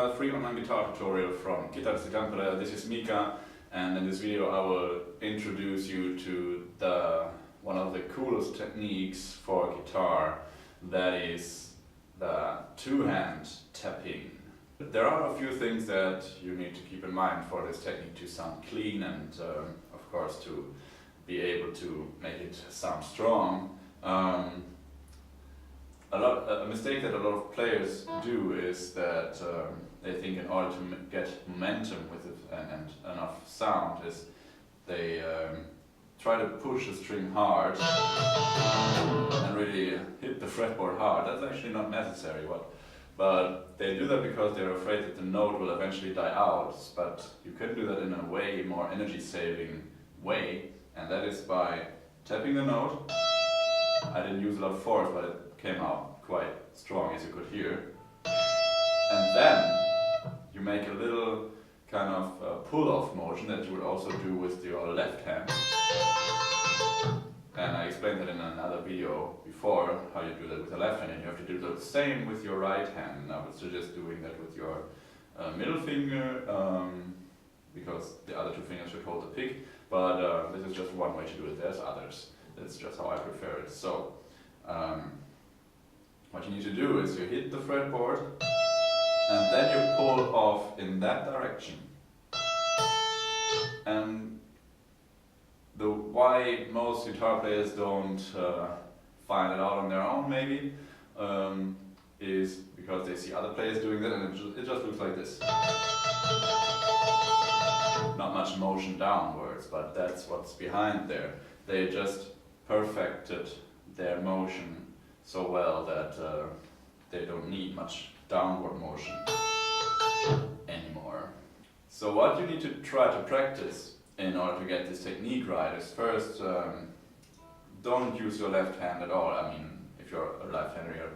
another free online guitar tutorial from Kitaristi Tampere. This is Mika, and in this video I will introduce you to one of the coolest techniques for guitar, that is the two-hand tapping. There are a few things that you need to keep in mind for this technique to sound clean and of course to be able to make it sound strong. A mistake that a lot of players do is that they think in order to get momentum with it and enough sound is they try to push the string hard and really hit the fretboard hard. That's actually not necessary, but they do that because they're afraid that the note will eventually die out. But you can do that in a way more energy-saving way, and that is by tapping the note. I didn't use a lot of force, but it came out quite strong, as you could hear. And then you make a little kind of pull-off motion that you would also do with your left hand. And I explained that in another video before, how you do that with the left hand, and you have to do the same with your right hand. I would suggest doing that with your middle finger, because the other two fingers should hold the pick, but this is just one way to do it. There's others. That's just how I prefer it. So, what you need to do is you hit the fretboard, and then you pull off in that direction. And why most guitar players don't find it out on their own, maybe, is because they see other players doing that, and it just looks like this. Not much motion downwards, but that's what's behind there. They just perfected their motion so well that they don't need much downward motion anymore. So what you need to try to practice in order to get this technique right is first, don't use your left hand at all. I mean, if you're a left-hander,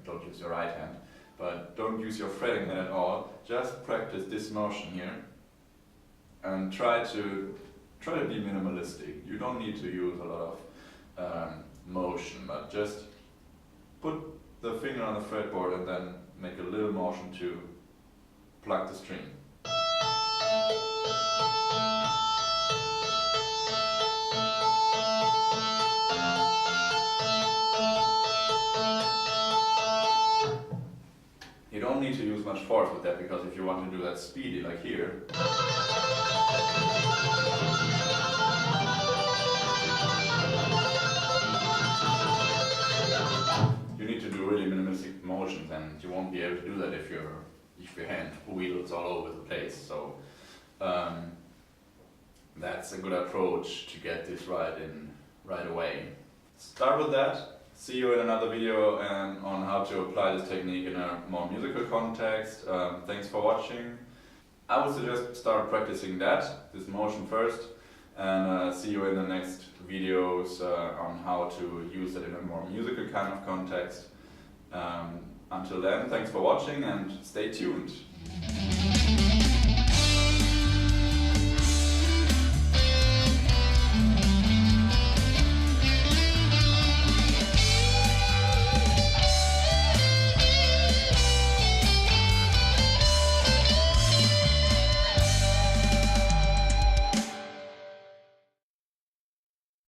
don't use your right hand, but don't use your fretting hand at all. Just practice this motion here and try to be minimalistic. You don't need to use a lot of motion, but just put the finger on the fretboard and then make a little motion to pluck the string. You don't need to use much force with that, because if you want to do that speedy, like here, you need to do really minimalistic motions, and you won't be able to do that if your hand wheels all over the place. So that's a good approach to get this right away. Start with that. See you in another video on how to apply this technique in a more musical context. Thanks for watching. I would suggest start practicing this motion first, and see you in the next videos on how to use it in a more musical kind of context. Until then, thanks for watching and stay tuned.